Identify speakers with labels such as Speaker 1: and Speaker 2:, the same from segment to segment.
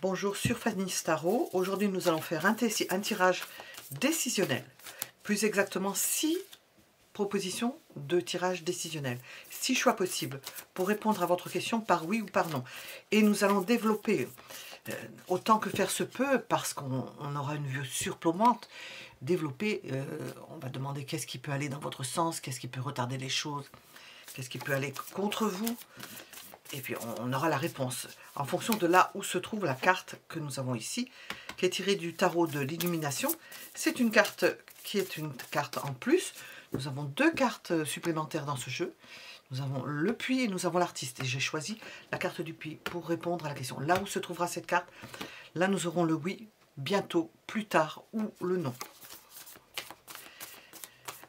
Speaker 1: Bonjour sur Fanny's Tarot. Aujourd'hui nous allons faire un tirage décisionnel. Plus exactement 6 propositions de tirage décisionnel. 6 choix possibles pour répondre à votre question par oui ou par non. Et nous allons développer autant que faire se peut, parce qu'on aura une vue surplombante, développer, on va demander qu'est-ce qui peut aller dans votre sens, qu'est-ce qui peut retarder les choses, qu'est-ce qui peut aller contre vous. Et puis on aura la réponse en fonction de là où se trouve la carte que nous avons ici, qui est tirée du tarot de l'illumination. C'est une carte qui est une carte en plus. Nous avons 2 cartes supplémentaires dans ce jeu. Nous avons le puits et nous avons l'artiste. Et j'ai choisi la carte du puits pour répondre à la question. Là où se trouvera cette carte, là nous aurons le oui, bientôt, plus tard, ou le non.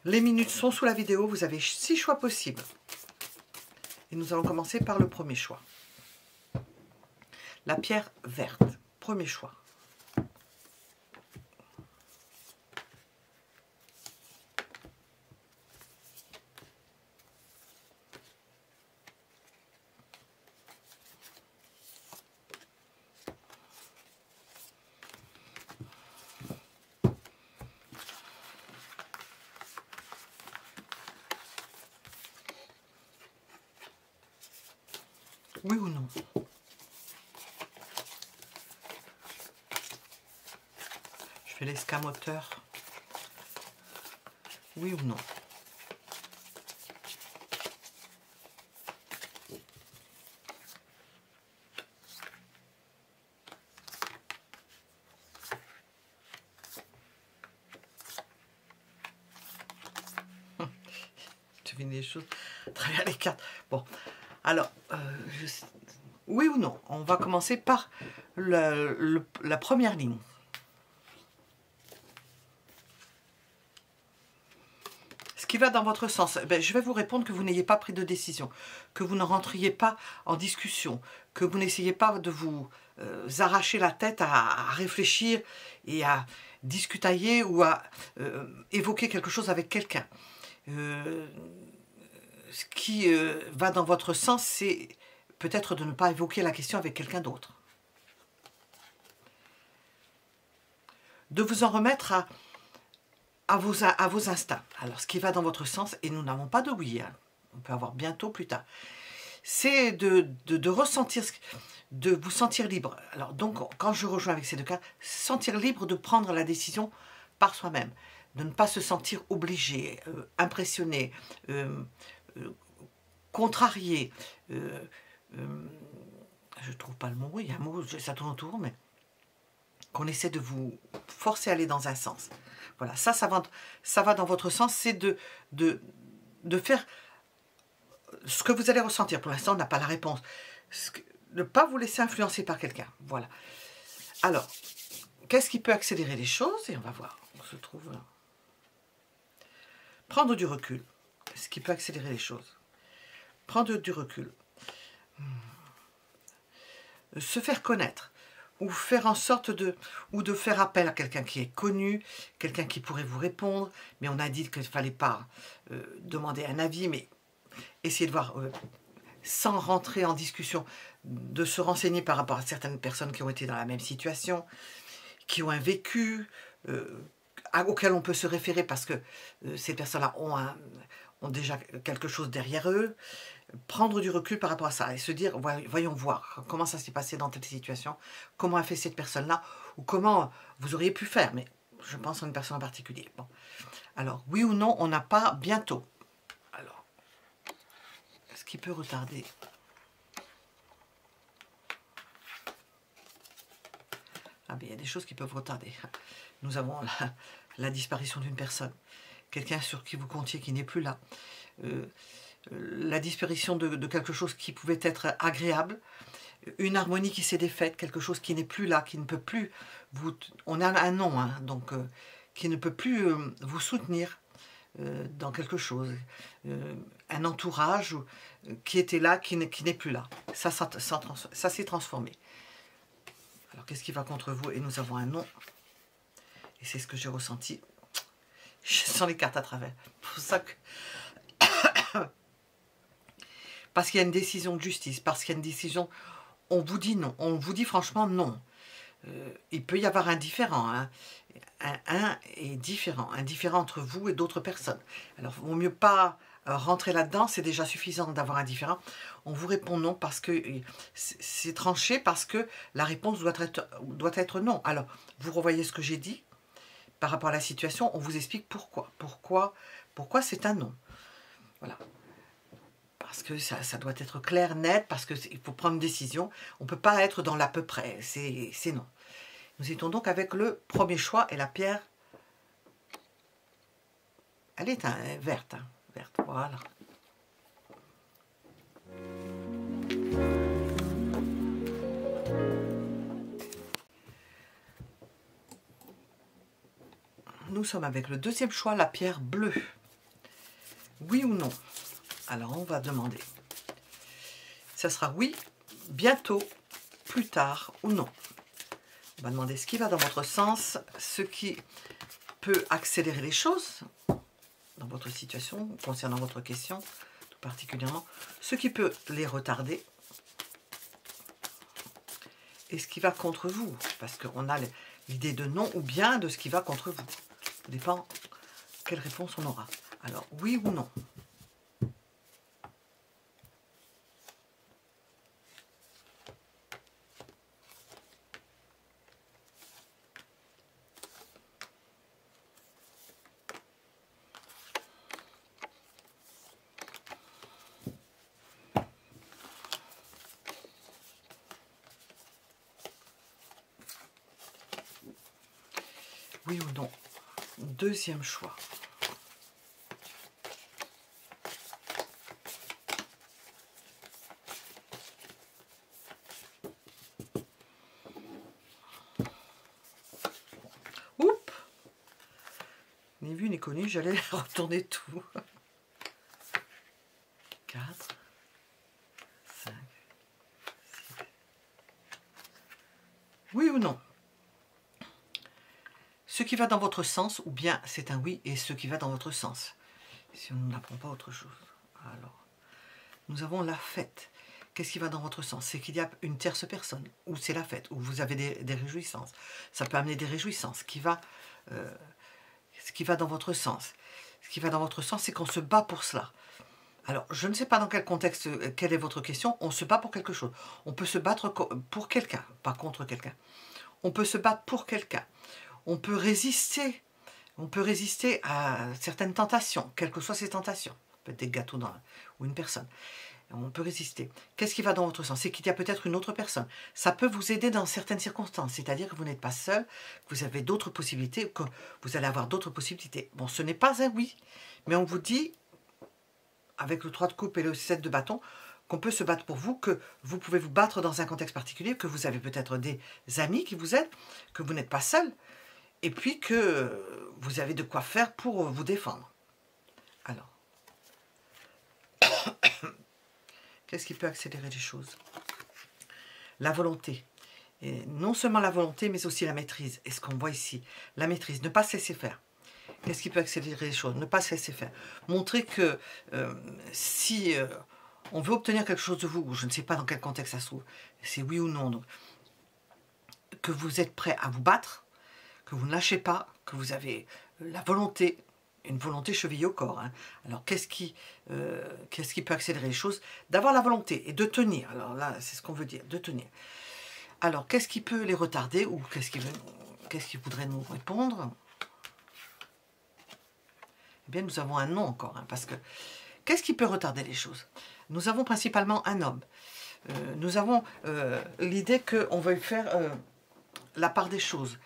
Speaker 1: Les minutes sont sous la vidéo. Vous avez 6 choix possibles. Et nous allons commencer par le premier choix. La pierre verte. Premier choix. Oui ou non? Je fais l'escamoteur. Oui ou non? Tu fais des choses à travers les cartes. Bon, alors, oui ou non? On va commencer par la première ligne. Ce qui va dans votre sens, ben, je vais vous répondre que vous n'ayez pas pris de décision, que vous ne rentriez pas en discussion, que vous n'essayez pas de vous arracher la tête à réfléchir et à discutailler ou à évoquer quelque chose avec quelqu'un. Ce qui va dans votre sens, c'est peut-être de ne pas évoquer la question avec quelqu'un d'autre. De vous en remettre à vos instincts. Alors, ce qui va dans votre sens, et nous n'avons pas de oui, hein, on peut avoir bientôt, plus tard, c'est de ressentir, de vous sentir libre. Alors, donc, quand je rejoins avec ces 2 cas, sentir libre de prendre la décision par soi-même, de ne pas se sentir obligé, impressionné, contrarié, je trouve pas le mot, il y a un mot, ça tourne autour, mais qu'on essaie de vous forcer à aller dans un sens. Voilà, ça va dans votre sens, c'est de faire ce que vous allez ressentir. Pour l'instant, on n'a pas la réponse. Ne pas vous laisser influencer par quelqu'un. Voilà. Alors, qu'est-ce qui peut accélérer les choses? Et on va voir, on se trouve là. Prendre du recul. Ce qui peut accélérer les choses. Prendre du recul. Se faire connaître. Ou faire en sorte de faire appel à quelqu'un qui est connu, quelqu'un qui pourrait vous répondre, mais on a dit qu'il ne fallait pas demander un avis, mais essayer de voir, sans rentrer en discussion, de se renseigner par rapport à certaines personnes qui ont été dans la même situation, qui ont un vécu, auquel on peut se référer parce que ces personnes-là ont déjà quelque chose derrière eux. Prendre du recul par rapport à ça et se dire, voyons voir comment ça s'est passé dans telle situation, comment a fait cette personne-là, ou comment vous auriez pu faire, mais je pense à une personne en particulier. Bon. Alors, oui ou non, on n'a pas bientôt. Alors, ce qui peut retarder. Ah bien, il y a des choses qui peuvent retarder. Nous avons la disparition d'une personne, quelqu'un sur qui vous comptiez qui n'est plus là. La disparition de quelque chose qui pouvait être agréable, une harmonie qui s'est défaite, quelque chose qui n'est plus là, qui ne peut plus vous... On a un nom, hein, donc qui ne peut plus vous soutenir dans quelque chose. Un entourage qui était là, qui n'est plus là. Ça s'est transformé. Alors, qu'est-ce qui va contre vous? Et nous avons un nom. Et c'est ce que j'ai ressenti. Je sens les cartes à travers. C'est pour ça que... Parce qu'il y a une décision de justice, parce qu'il y a une décision, on vous dit non, on vous dit franchement non. il peut y avoir un différent, hein. Un est différent, un différent entre vous et d'autres personnes. Alors, il vaut mieux pas rentrer là-dedans, c'est déjà suffisant d'avoir un différent. On vous répond non parce que c'est tranché, parce que la réponse doit être non. Alors, vous revoyez ce que j'ai dit par rapport à la situation, on vous explique pourquoi. Pourquoi c'est un non. Voilà. Parce que ça doit être clair, net, parce qu'il faut prendre une décision. On ne peut pas être dans l'à peu près, c'est non. Nous étions donc avec le premier choix et la pierre, elle est verte, hein, verte, voilà. Nous sommes avec le deuxième choix, la pierre bleue. Oui ou non? Alors on va demander. Ça sera oui, bientôt, plus tard ou non. On va demander ce qui va dans votre sens, ce qui peut accélérer les choses dans votre situation, concernant votre question, tout particulièrement, ce qui peut les retarder, et ce qui va contre vous, parce qu'on a l'idée de non ou bien de ce qui va contre vous. Ça dépend quelle réponse on aura. Alors, oui ou non? Oui ou non? Deuxième choix. Oups! Ni vu ni connu, j'allais retourner tout. 4, 5, 6. Oui ou non? Ce qui va dans votre sens, ou bien c'est un oui, et ce qui va dans votre sens. Si on n'apprend pas autre chose. Alors, nous avons la fête. Qu'est-ce qui va dans votre sens? C'est qu'il y a une tierce personne, ou c'est la fête, ou vous avez des réjouissances. Ça peut amener des réjouissances. Ce qui va dans votre sens. Ce qui va dans votre sens, c'est qu'on se bat pour cela. Alors, je ne sais pas dans quel contexte, quelle est votre question. On se bat pour quelque chose. On peut se battre pour quelqu'un, pas contre quelqu'un. On peut se battre pour quelqu'un. On peut résister à certaines tentations, quelles que soient ces tentations. Peut-être des gâteaux ou une personne. On peut résister. Qu'est-ce qui va dans votre sens? C'est qu'il y a peut-être une autre personne. Ça peut vous aider dans certaines circonstances, c'est-à-dire que vous n'êtes pas seul, que vous avez d'autres possibilités, que vous allez avoir d'autres possibilités. Bon, ce n'est pas un oui, mais on vous dit, avec le 3 de coupe et le 7 de bâton, qu'on peut se battre pour vous, que vous pouvez vous battre dans un contexte particulier, que vous avez peut-être des amis qui vous aident, que vous n'êtes pas seul, et puis que vous avez de quoi faire pour vous défendre. Alors, qu'est-ce qui peut accélérer les choses? La volonté. Et non seulement la volonté, mais aussi la maîtrise. Et ce qu'on voit ici, la maîtrise, ne pas se laisser faire. Qu'est-ce qui peut accélérer les choses? Ne pas se laisser faire. Montrer que si on veut obtenir quelque chose de vous, ou je ne sais pas dans quel contexte ça se trouve, c'est oui ou non, donc, que vous êtes prêt à vous battre, que vous ne lâchez pas, que vous avez la volonté, une volonté chevillée au corps. Hein. Alors, qu'est-ce qui peut accélérer les choses? D'avoir la volonté et de tenir. Alors là, c'est ce qu'on veut dire, de tenir. Alors, qu'est-ce qui peut les retarder ou qu'est-ce qui voudrait nous répondre? Eh bien, nous avons un non encore, hein, parce que qu'est-ce qui peut retarder les choses? Nous avons principalement un homme. Nous avons l'idée qu'on veuille faire la part des choses.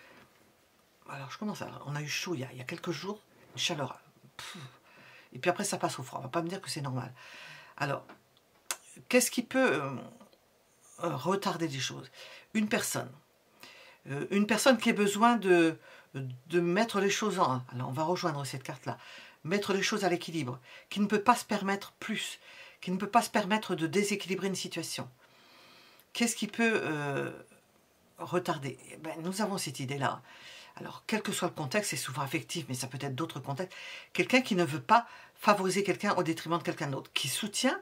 Speaker 1: Alors, je commence à... On a eu chaud il y a quelques jours, une chaleur. Et puis après, ça passe au froid. On ne va pas me dire que c'est normal. Alors, qu'est-ce qui peut retarder des choses? Une personne. Une personne qui a besoin de mettre les choses en... Alors, on va rejoindre cette carte-là. Mettre les choses à l'équilibre. Qui ne peut pas se permettre plus. Qui ne peut pas se permettre de déséquilibrer une situation. Qu'est-ce qui peut retarder? Eh ben, nous avons cette idée-là. Alors, quel que soit le contexte, c'est souvent affectif, mais ça peut être d'autres contextes. Quelqu'un qui ne veut pas favoriser quelqu'un au détriment de quelqu'un d'autre, qui soutient,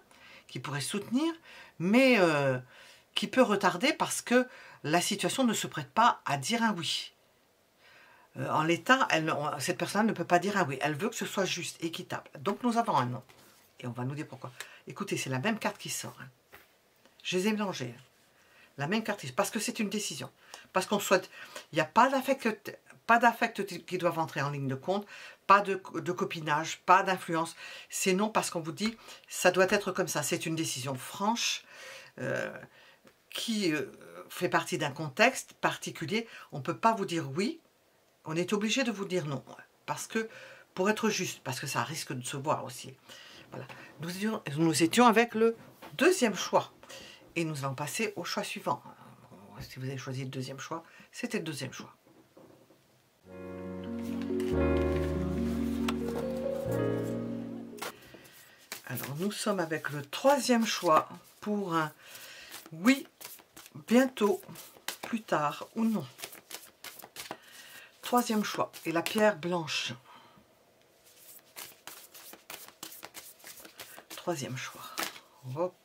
Speaker 1: qui pourrait soutenir, mais qui peut retarder parce que la situation ne se prête pas à dire un oui. En l'état, cette personne ne peut pas dire un oui. Elle veut que ce soit juste, équitable. Donc nous avons un non. Et on va nous dire pourquoi. Écoutez, c'est la même carte qui sort. Hein. Je les ai mélangées. Hein. La même carte, parce que c'est une décision. Parce qu'on souhaite... Il n'y a pas d'affect qui doivent entrer en ligne de compte, pas de copinage, pas d'influence. C'est non parce qu'on vous dit, ça doit être comme ça. C'est une décision franche qui fait partie d'un contexte particulier. On ne peut pas vous dire oui. On est obligé de vous dire non. Parce que, pour être juste, parce que ça risque de se voir aussi. Voilà. Nous étions avec le deuxième choix. Et nous allons passer au choix suivant. Si vous avez choisi le deuxième choix, c'était le deuxième choix. Alors, nous sommes avec le troisième choix pour un oui, bientôt, plus tard ou non. Troisième choix, et la pierre blanche. Troisième choix. Hop.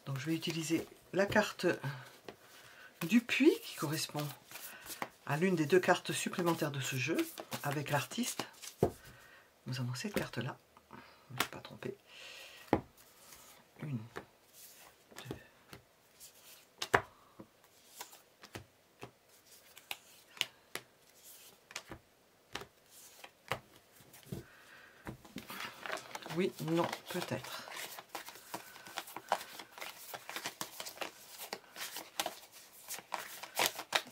Speaker 1: Donc, je vais utiliser la carte du puits qui correspond à l'une des deux cartes supplémentaires de ce jeu avec l'artiste. Nous avons cette carte-là. Je ne me suis pas trompée. Une, deux. Oui, non, peut-être.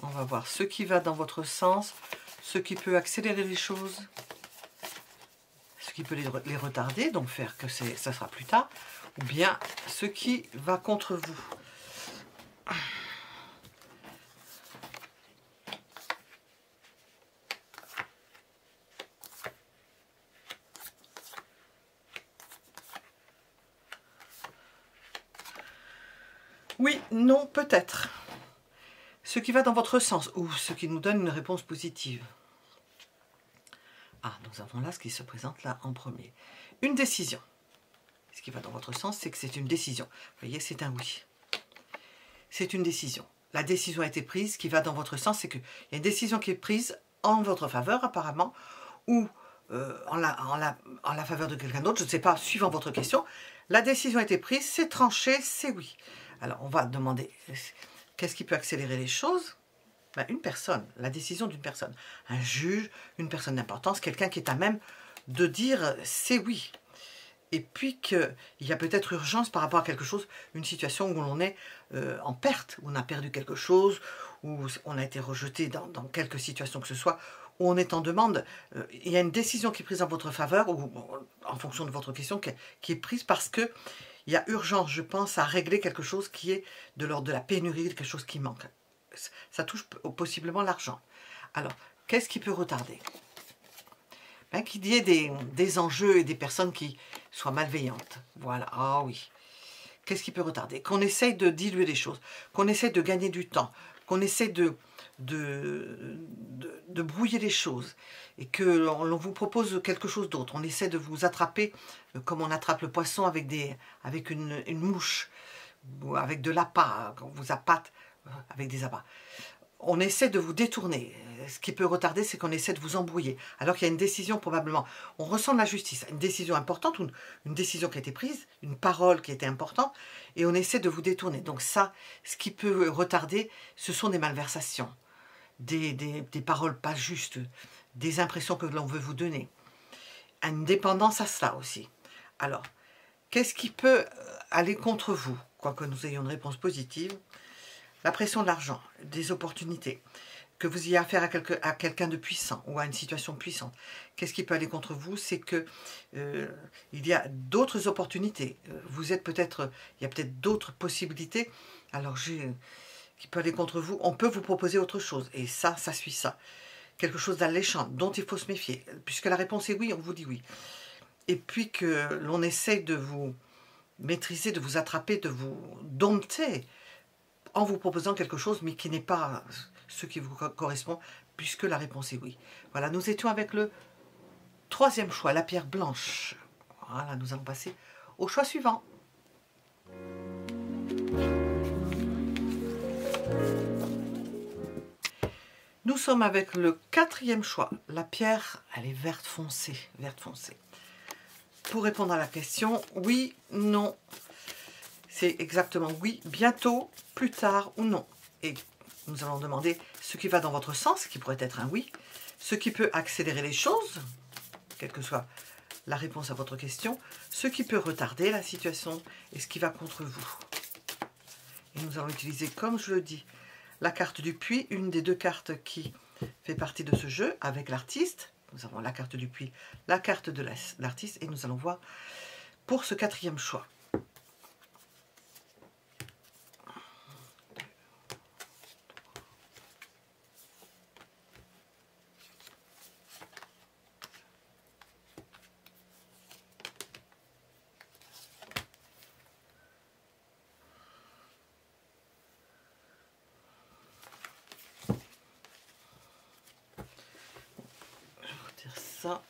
Speaker 1: On va voir ce qui va dans votre sens, ce qui peut accélérer les choses, ce qui peut les retarder, donc faire que ça sera plus tard, ou bien ce qui va contre vous. Oui, non, peut-être. Ce qui va dans votre sens, ou ce qui nous donne une réponse positive. Ah, nous avons là ce qui se présente là en premier. Une décision. Ce qui va dans votre sens, c'est que c'est une décision. Vous voyez, c'est un oui. C'est une décision. La décision a été prise. Ce qui va dans votre sens, c'est qu'il y a une décision qui est prise en votre faveur, apparemment, ou en la faveur de quelqu'un d'autre, je ne sais pas, suivant votre question. La décision a été prise, c'est tranché, c'est oui. Alors, on va demander, qu'est-ce qui peut accélérer les choses? Ben, une personne, la décision d'une personne. Un juge, une personne d'importance, quelqu'un qui est à même de dire c'est oui. Et puis qu'il y a peut-être urgence par rapport à quelque chose, une situation où l'on est en perte, où on a perdu quelque chose, où on a été rejeté dans quelque situation que ce soit, où on est en demande. Il y a une décision qui est prise en votre faveur, ou en fonction de votre question, qui est prise parce que il y a urgence, je pense, à régler quelque chose qui est de l'ordre de la pénurie, quelque chose qui manque. Ça touche possiblement l'argent. Alors, qu'est-ce qui peut retarder? Ben, qu'il y ait des enjeux et des personnes qui soient malveillantes. Voilà, ah oui. Qu'est-ce qui peut retarder? Qu'on essaye de diluer les choses, qu'on essaye de gagner du temps, qu'on essaye de brouiller les choses et que l'on vous propose quelque chose d'autre. On essaie de vous attraper comme on attrape le poisson avec une mouche ou avec de l'appât, on vous appâte avec des appâts. On essaie de vous détourner. Ce qui peut retarder, c'est qu'on essaie de vous embrouiller. Alors qu'il y a une décision probablement. On ressent de la justice, une décision importante, ou une décision qui a été prise, une parole qui a été importante, et on essaie de vous détourner. Donc ça, ce qui peut retarder, ce sont des malversations, des paroles pas justes, des impressions que l'on veut vous donner. Une dépendance à cela aussi. Alors, qu'est-ce qui peut aller contre vous, quoique nous ayons une réponse positive? La pression de l'argent, des opportunités, que vous ayez affaire à quelqu'un de puissant ou à une situation puissante. Qu'est-ce qui peut aller contre vous? C'est que il y a d'autres opportunités. Vous êtes peut-être, il y a peut-être d'autres possibilités. Alors qui peut aller contre vous. On peut vous proposer autre chose et ça suit ça. Quelque chose d'alléchant dont il faut se méfier. Puisque la réponse est oui, on vous dit oui. Et puis que l'on essaye de vous maîtriser, de vous attraper, de vous dompter, en vous proposant quelque chose, mais qui n'est pas ce qui vous correspond, puisque la réponse est oui. Voilà, nous étions avec le troisième choix, la pierre blanche. Voilà, nous allons passer au choix suivant. Nous sommes avec le quatrième choix. La pierre, elle est verte foncée, verte foncée. Pour répondre à la question, oui, non. C'est exactement oui, bientôt, plus tard ou non. Et nous allons demander ce qui va dans votre sens, qui pourrait être un oui, ce qui peut accélérer les choses, quelle que soit la réponse à votre question, ce qui peut retarder la situation et ce qui va contre vous. Et nous allons utiliser, comme je le dis, la carte du puits, une des deux cartes qui fait partie de ce jeu avec l'artiste. Nous avons la carte du puits, la carte de l'artiste et nous allons voir pour ce quatrième choix. Ça.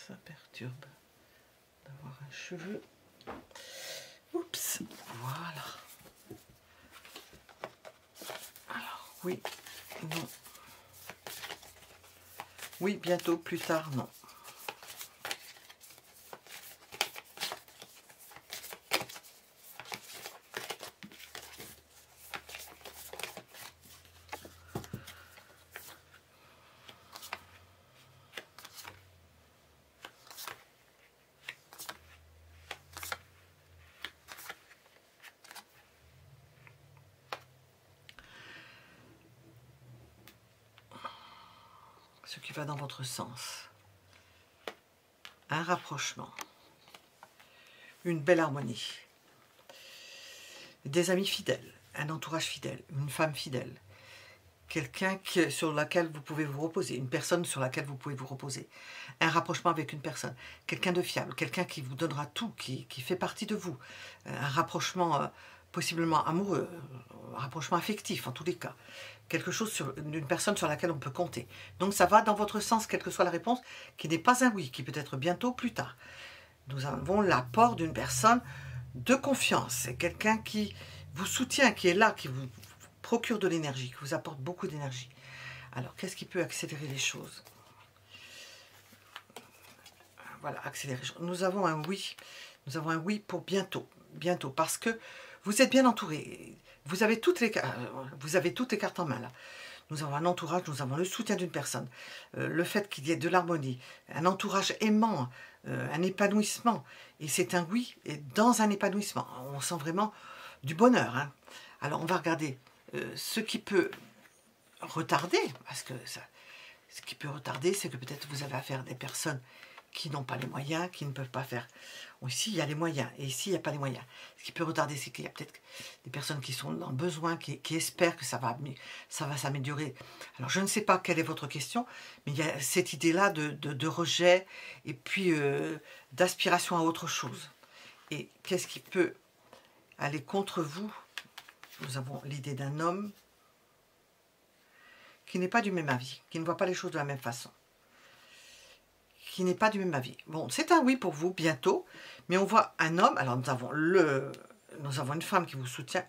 Speaker 1: Ça perturbe d'avoir un cheveu. Oups, voilà. Alors, oui, non. Oui, bientôt, plus tard, non. Ce qui va dans votre sens. Un rapprochement. Une belle harmonie. Des amis fidèles. Un entourage fidèle. Une femme fidèle. Quelqu'un sur laquelle vous pouvez vous reposer. Une personne sur laquelle vous pouvez vous reposer. Un rapprochement avec une personne. Quelqu'un de fiable. Quelqu'un qui vous donnera tout. Qui fait partie de vous. Un rapprochement possiblement amoureux. Un rapprochement affectif en tous les cas. Quelque chose d'une personne sur laquelle on peut compter. Donc ça va dans votre sens, quelle que soit la réponse, qui n'est pas un oui, qui peut être bientôt, plus tard. Nous avons l'apport d'une personne de confiance. C'est quelqu'un qui vous soutient, qui est là, qui vous procure de l'énergie, qui vous apporte beaucoup d'énergie. Alors, qu'est-ce qui peut accélérer les choses? Voilà, accélérer les choses. Nous avons un oui. Nous avons un oui pour bientôt. Bientôt, parce que vous êtes bien entouré. Vous avez toutes les cartes en main, là. Nous avons un entourage, nous avons le soutien d'une personne, le fait qu'il y ait de l'harmonie, un entourage aimant, un épanouissement. Et c'est un oui, et dans un épanouissement. On sent vraiment du bonheur. Hein. Alors, on va regarder ce qui peut retarder, parce que ce qui peut retarder, c'est que peut-être vous avez affaire à des personnes qui n'ont pas les moyens, qui ne peuvent pas faire. Ici, il y a les moyens, et ici, il n'y a pas les moyens. Ce qui peut retarder, c'est qu'il y a peut-être des personnes qui sont dans le besoin, qui espèrent que ça va s'améliorer. Alors, je ne sais pas quelle est votre question, mais il y a cette idée-là de rejet, et puis d'aspiration à autre chose. Et qu'est-ce qui peut aller contre vous? Nous avons l'idée d'un homme qui n'est pas du même avis, qui ne voit pas les choses de la même façon. Qui n'est pas du même avis. Bon, c'est un oui pour vous, bientôt, mais on voit un homme, alors nous avons une femme qui vous soutient,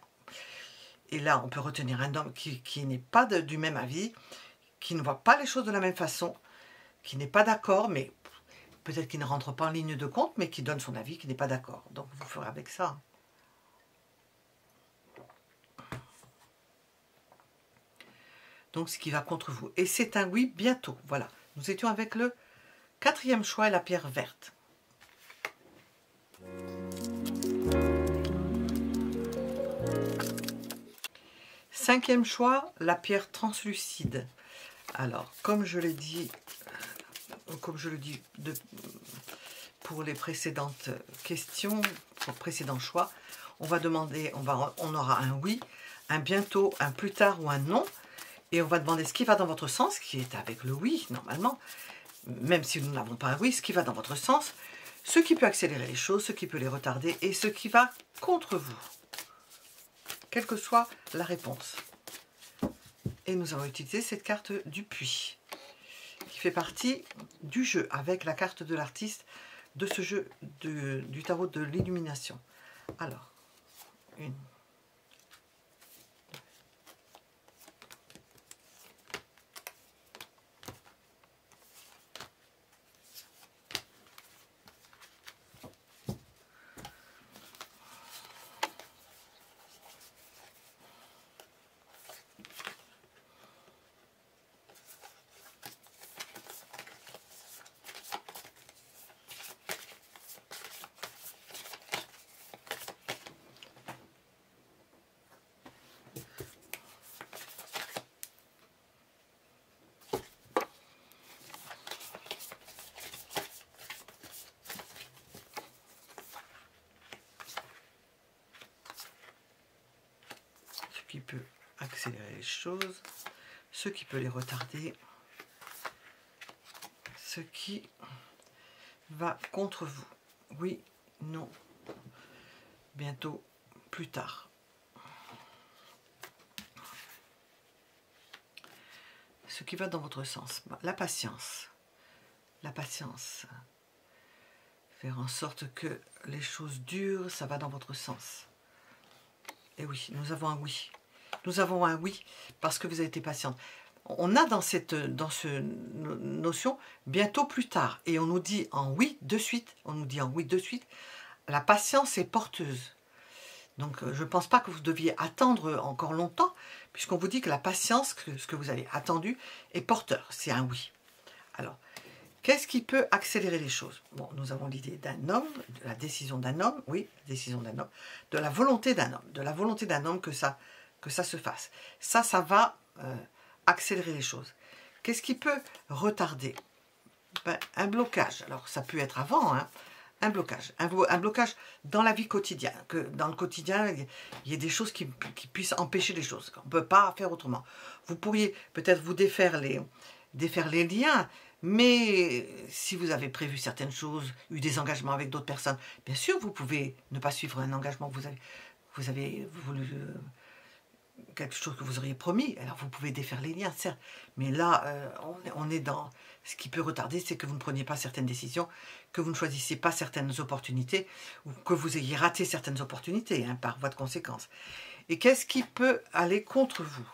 Speaker 1: et là on peut retenir un homme qui n'est pas du même avis, qui ne voit pas les choses de la même façon, qui n'est pas d'accord, mais peut-être qu'il ne rentre pas en ligne de compte, mais qui donne son avis, qui n'est pas d'accord. Donc vous ferez avec ça. Donc ce qui va contre vous. Et c'est un oui bientôt, voilà. Nous étions avec le quatrième choix, la pierre verte. Cinquième choix, la pierre translucide. Alors, comme je l'ai dit, pour les précédentes questions, pour le précédent choix, on va demander, on aura un oui, un bientôt, un plus tard ou un non. Et on va demander ce qui va dans votre sens, qui est avec le oui, normalement. Même si nous n'avons pas un oui, ce qui va dans votre sens, ce qui peut accélérer les choses, ce qui peut les retarder et ce qui va contre vous, quelle que soit la réponse. Et nous allons utiliser cette carte du puits, qui fait partie du jeu, avec la carte de l'artiste, de ce jeu du tarot de l'illumination. Alors, une. Qui peut accélérer les choses, ce qui peut les retarder, ce qui va contre vous. Oui, non, bientôt, plus tard. Ce qui va dans votre sens. La patience. La patience. Faire en sorte que les choses durent, ça va dans votre sens. Et oui, nous avons un oui. Nous avons un oui parce que vous avez été patiente. On a dans cette notion bientôt plus tard. Et on nous dit en oui de suite. On nous dit en oui de suite. La patience est porteuse. Donc je ne pense pas que vous deviez attendre encore longtemps, puisqu'on vous dit que la patience, ce que vous avez attendu, est porteur. C'est un oui. Alors, qu'est-ce qui peut accélérer les choses? Bon, nous avons l'idée d'un homme, de la décision d'un homme, oui, la décision d'un homme, de la volonté d'un homme, que ça se fasse. Ça va accélérer les choses. Qu'est-ce qui peut retarder? Ben, un blocage. Alors, ça peut être avant, hein, un blocage dans la vie quotidienne, que dans le quotidien, il y ait des choses qui puissent empêcher les choses. On ne peut pas faire autrement. Vous pourriez peut-être vous défaire les liens, mais si vous avez prévu certaines choses, eu des engagements avec d'autres personnes, bien sûr, vous pouvez ne pas suivre un engagement que vous avez voulu, quelque chose que vous auriez promis. Alors, vous pouvez défaire les liens, certes, mais là, on est dans... Ce qui peut retarder, c'est que vous ne preniez pas certaines décisions, que vous ne choisissiez pas certaines opportunités, ou que vous ayez raté certaines opportunités, hein, par voie de conséquence. Et qu'est-ce qui peut aller contre vous?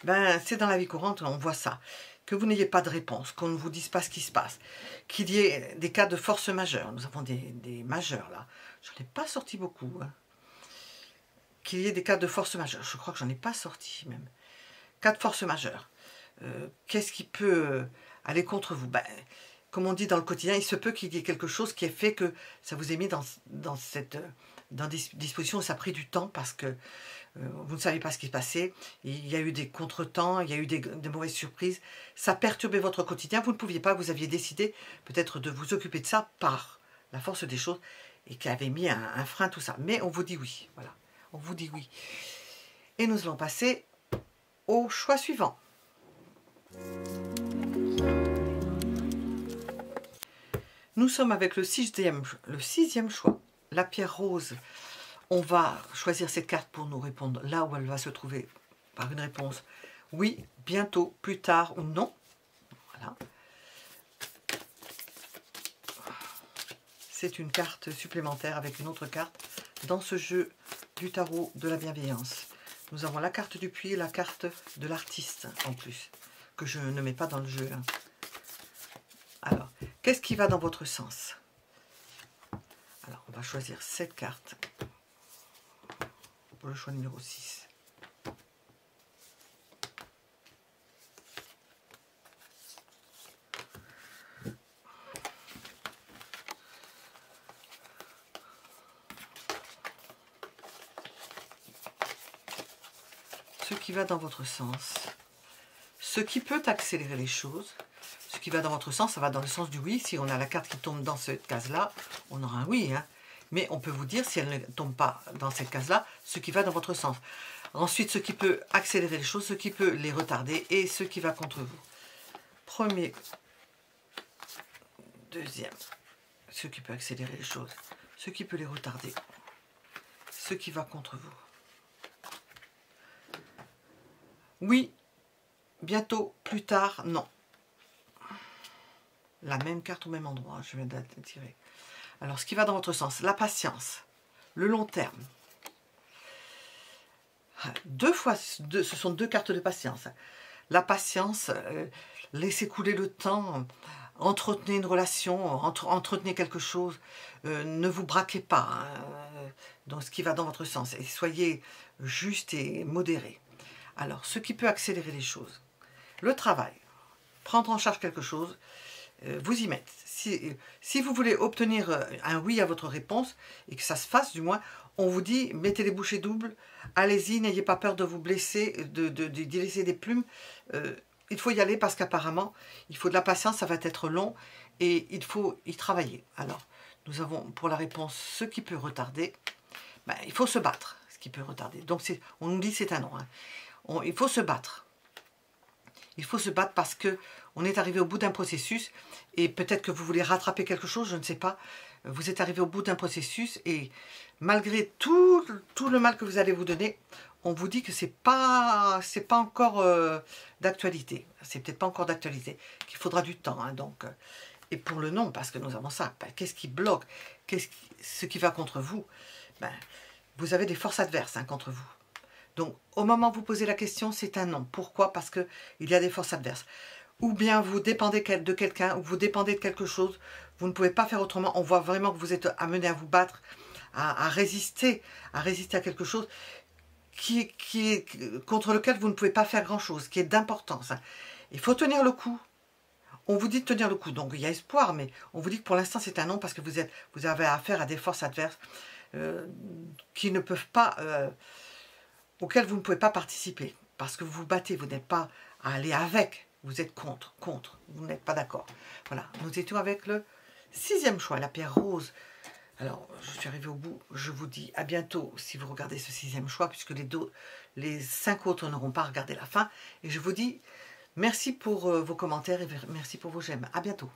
Speaker 1: Ben, c'est dans la vie courante, on voit ça. Que vous n'ayez pas de réponse, qu'on ne vous dise pas ce qui se passe, qu'il y ait des cas de force majeure. Nous avons des majeurs, là. Je n'en ai pas sorti beaucoup. Hein. Qu'il y ait des cas de force majeure. Je crois que j'en ai pas sorti, même. Cas de force majeure. Qu'est-ce qui peut aller contre vous? Ben, comme on dit dans le quotidien, il se peut qu'il y ait quelque chose qui ait fait que ça vous ait mis dans des dispositions où ça a pris du temps parce que vous ne savez pas ce qui se passait, il y a eu des contretemps, il y a eu des mauvaises surprises, ça a perturbé votre quotidien, vous ne pouviez pas, vous aviez décidé peut-être de vous occuper de ça par la force des choses et qui avait mis un frein à tout ça. Mais on vous dit oui, voilà, on vous dit oui. Et nous allons passer au choix suivant. Nous sommes avec le sixième choix, la pierre rose. On va choisir cette carte pour nous répondre là où elle va se trouver par une réponse oui, bientôt, plus tard ou non. Voilà. C'est une carte supplémentaire avec une autre carte dans ce jeu du tarot de la bienveillance. Nous avons la carte du puits et la carte de l'artiste en plus, que je ne mets pas dans le jeu. Hein. Alors, qu'est-ce qui va dans votre sens? Alors, on va choisir cette carte pour le choix numéro 6. Ce qui va dans votre sens, ce qui peut accélérer les choses, ce qui va dans votre sens, ça va dans le sens du oui. Si on a la carte qui tombe dans cette case-là, on aura un oui. Hein. Mais on peut vous dire, si elle ne tombe pas dans cette case-là, ce qui va dans votre sens. Ensuite, ce qui peut accélérer les choses, ce qui peut les retarder et ce qui va contre vous. Premier, deuxième, ce qui peut accélérer les choses, ce qui peut les retarder, ce qui va contre vous. Oui, bientôt, plus tard, non. la même carte au même endroit. Je viens de la tirer. Alors, ce qui va dans votre sens, la patience, le long terme. Ce sont 2 cartes de patience. La patience, laissez couler le temps, entretenez une relation, entretenez quelque chose, ne vous braquez pas dans ce qui va dans votre sens et soyez juste et modéré. Alors, ce qui peut accélérer les choses, le travail, prendre en charge quelque chose, vous y mettre. Si vous voulez obtenir un oui à votre réponse, et que ça se fasse du moins, on vous dit, mettez les bouchées doubles, allez-y, n'ayez pas peur de vous blesser, d'y laisser des plumes. Il faut y aller parce qu'apparemment, il faut de la patience, ça va être long, et il faut y travailler. Alors, nous avons pour la réponse ce qui peut retarder, ben, il faut se battre, ce qui peut retarder. Donc, on nous dit c'est un non. Hein. Il faut se battre. Il faut se battre parce que on est arrivé au bout d'un processus et peut-être que vous voulez rattraper quelque chose, je ne sais pas. Vous êtes arrivé au bout d'un processus et malgré tout le mal que vous allez vous donner, on vous dit que c'est pas encore d'actualité. C'est peut-être pas encore d'actualité, qu'il faudra du temps. Hein, donc, et pour le non, parce que nous avons ça, ben, qu'est-ce qui bloque? Ce qui va contre vous? Ben, vous avez des forces adverses contre vous. Donc, au moment où vous posez la question, c'est un non. Pourquoi? Parce qu'il y a des forces adverses. Ou bien vous dépendez de quelqu'un, ou vous dépendez de quelque chose, vous ne pouvez pas faire autrement. On voit vraiment que vous êtes amené à vous battre, à résister à quelque chose contre lequel vous ne pouvez pas faire grand-chose, qui est d'importance. Il faut tenir le coup. On vous dit de tenir le coup. Donc, il y a espoir, mais on vous dit que pour l'instant, c'est un non parce que vous avez affaire à des forces adverses qui ne peuvent pas... auquel vous ne pouvez pas participer, parce que vous vous battez, vous n'êtes pas à aller avec, vous êtes contre, vous n'êtes pas d'accord. Voilà, nous étions avec le 6e choix, la pierre rose. Alors, je suis arrivée au bout, je vous dis à bientôt si vous regardez ce 6e choix, puisque les 5 autres n'auront pas regardé la fin, et je vous dis merci pour vos commentaires et merci pour vos j'aime. À bientôt.